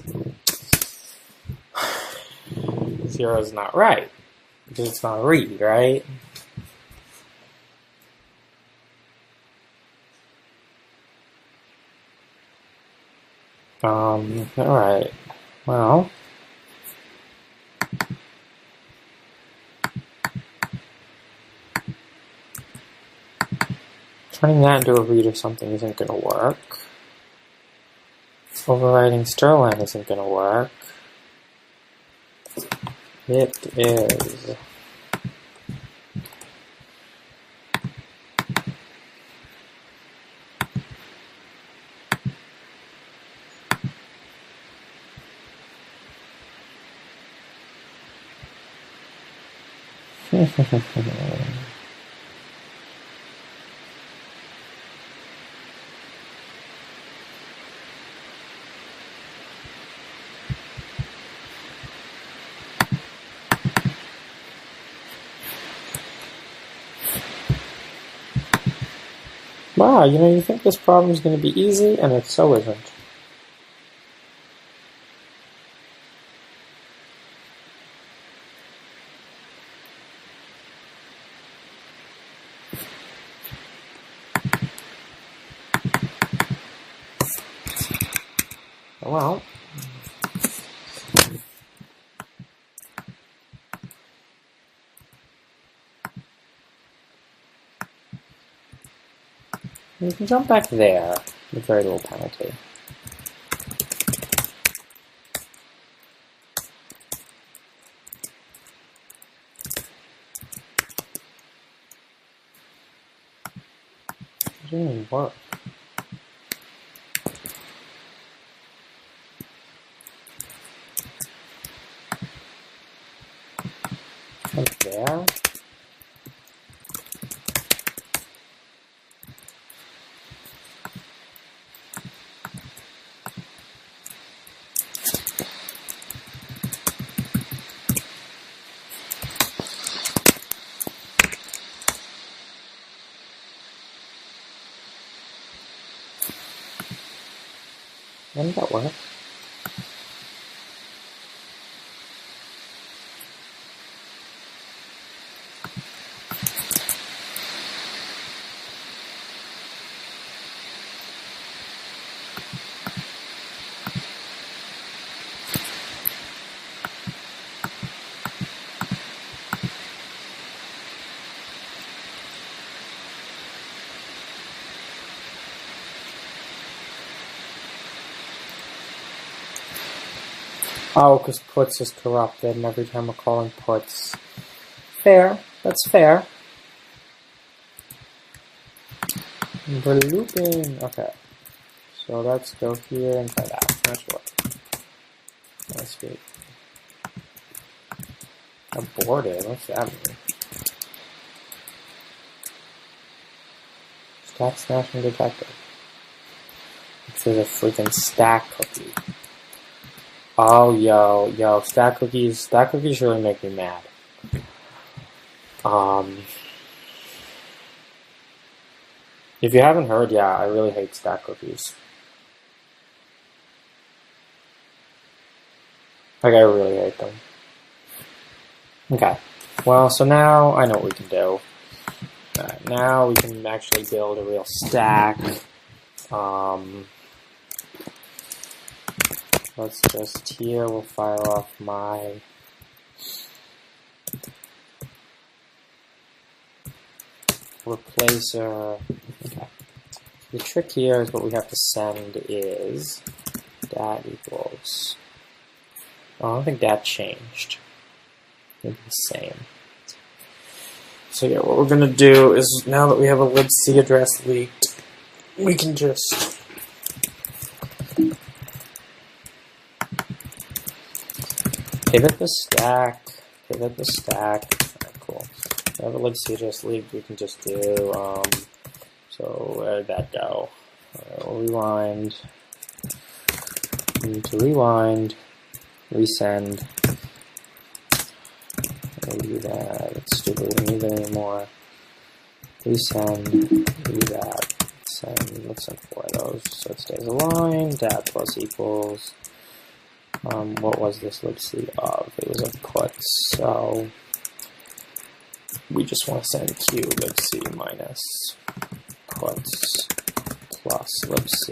S1: 0 is not right because it's not a read, right? Alright, well, turning that into a read or something isn't going to work. Overriding Sterling isn't going to work. It is. Wow, you think this problem is going to be easy, and it so isn't. Well, you can jump back there with very little penalty. It didn't even work. Right there. When did that work? Oh, because puts is corrupted, and every time we're calling puts. Fair. That's fair. We're looping. Okay. So let's go here and try that. Finish work. That's good. Aborted? What's that mean? Stack smashing detected. This is a freaking stack cookie. Oh, yo, stack cookies really make me mad. If you haven't heard, yeah, I really hate stack cookies. Like, I really hate them. Okay, well, so now I know what we can do. Alright, now we can actually build a real stack. Let's just, here, we'll fire off my replacer. Okay. The trick here is what we have to send is that equals. Oh, I don't think that changed. Maybe the same. So yeah, what we're gonna do is now that we have a libc address leaked, we can just pivot the stack. Alright, cool. We have a libc address leaked, we can just do, so where'd that go? Alright, we'll rewind. We need to rewind, resend. Do that. It's stupid. We don't need it anymore. Resend. Do that. Send. Let's send 4 of those so it stays aligned. Dat plus equals. What was this libc of? It was a put. So we just want to send q libc minus puts plus libc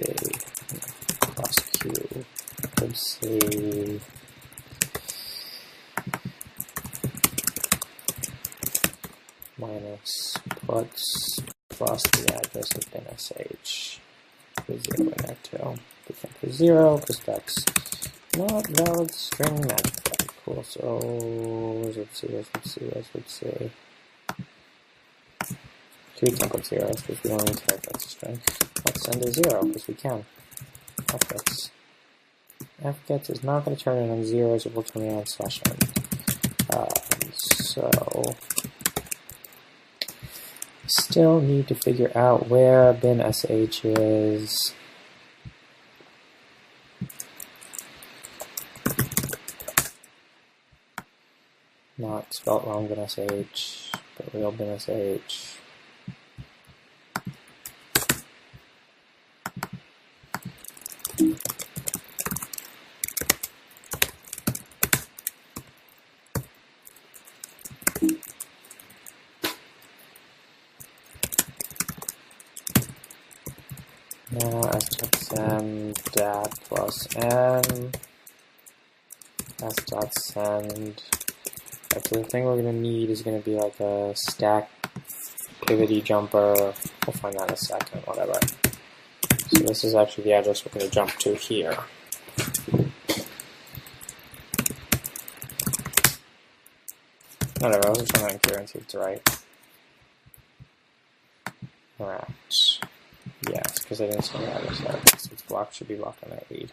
S1: plus q libc. Minus puts plus the address of bin sh is 0 in there too. We can't put 0 because that's not valid string magic. Cool. So let's see. We can't put 0s because we don't need to type that's a string. Let's send a 0 because we can. Fgets is not going to turn in on 0s, it will turn in on /n. So still need to figure out where bin sh is. Not spelt wrong bin sh, but real bin sh. Now s.send dat plus n s.send. So the thing we're going to need is going to be like a stack pivot jumper. We'll find that in a second, whatever. So this is actually the address we're going to jump to here. Whatever, I was just trying to and see if it's right. Alright. Yes, because I didn't see the address there. So it's blocked, should be blocked on that read.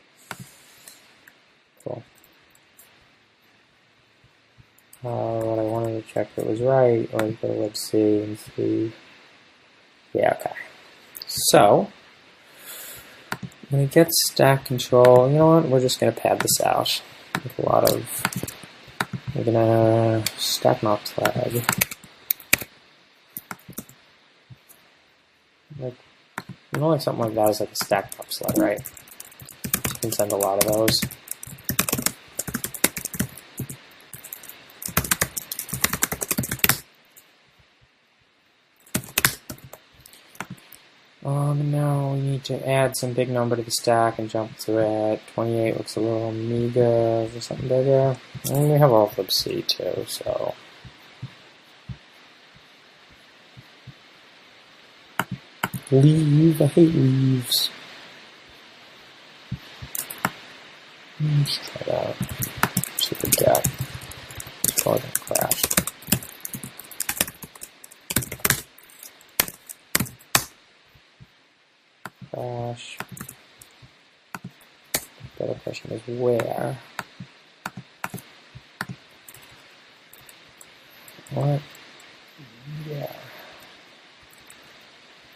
S1: Cool. What I wanted to check if it was right, or go to libc and see. Yeah, okay. So, when it gets stack control, you know what? We're just going to pad this out with a lot of. We're going to stack map flag. Like, you know, like something like that is like a stack map sled, right? You can send a lot of those. Now we need to add some big number to the stack and jump to it. 28 looks a little meager. Is there something bigger? And we have all of libc too, so. Leave, I hate leaves. Let's try that. See what we get. It's probably gonna crash. Crash. The other question is where? What? Yeah.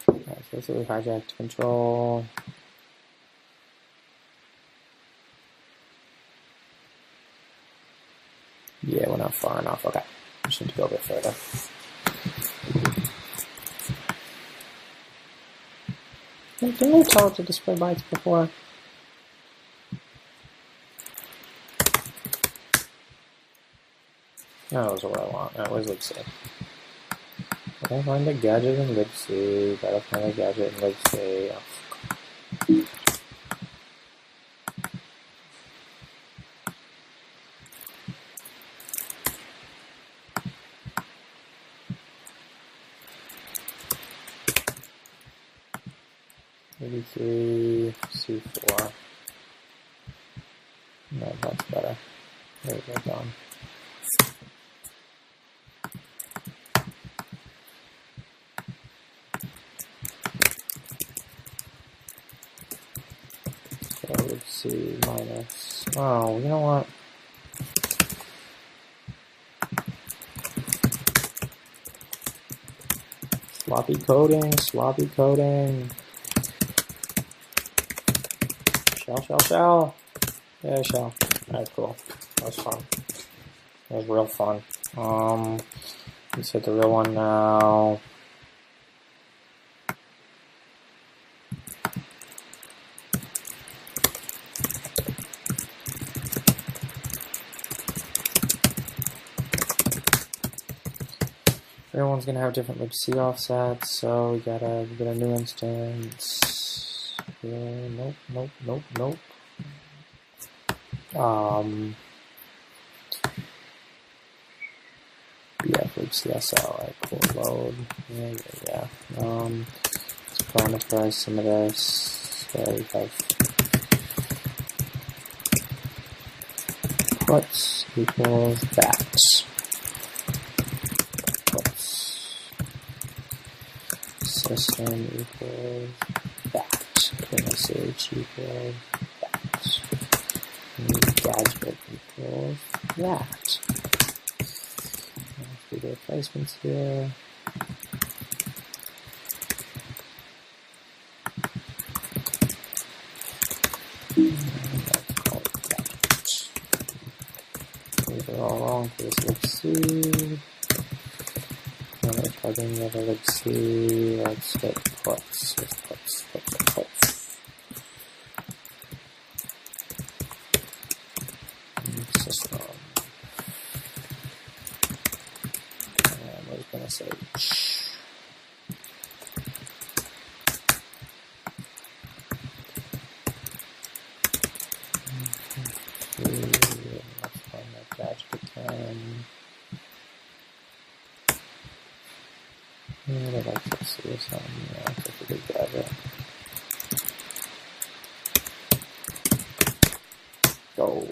S1: Alright, so basically hijacked control. Yeah, we're not far enough. Okay. Just need to go a bit further. Didn't we tell it to display bytes before? No, that was what I want. Alright, where's libc? Gotta find a gadget in libc. Gotta find a gadget in libc. Oh, maybe C4. No, that's better. There we go, done. So libc minus. Oh, you know what? Sloppy coding, sloppy coding. Shell. Yeah, shell. Alright, cool. That was fun. That was real fun. Let's hit the real one now. Everyone's gonna have different libc offsets, so we gotta get a new instance. Yeah, nope. BF libcsl, alright, cool, load. Yeah. Let's parameterize some of this. So we have puts equals that. System equals that. Message equals that. Gadget equals that. Let's do the replacements here. These are all wrong for this libc. Plugging the other libc, let's hit puts with puts. System. And we're gonna say let's find that gadget again. I'd like to see something. Yeah, that's a good gadget. Go.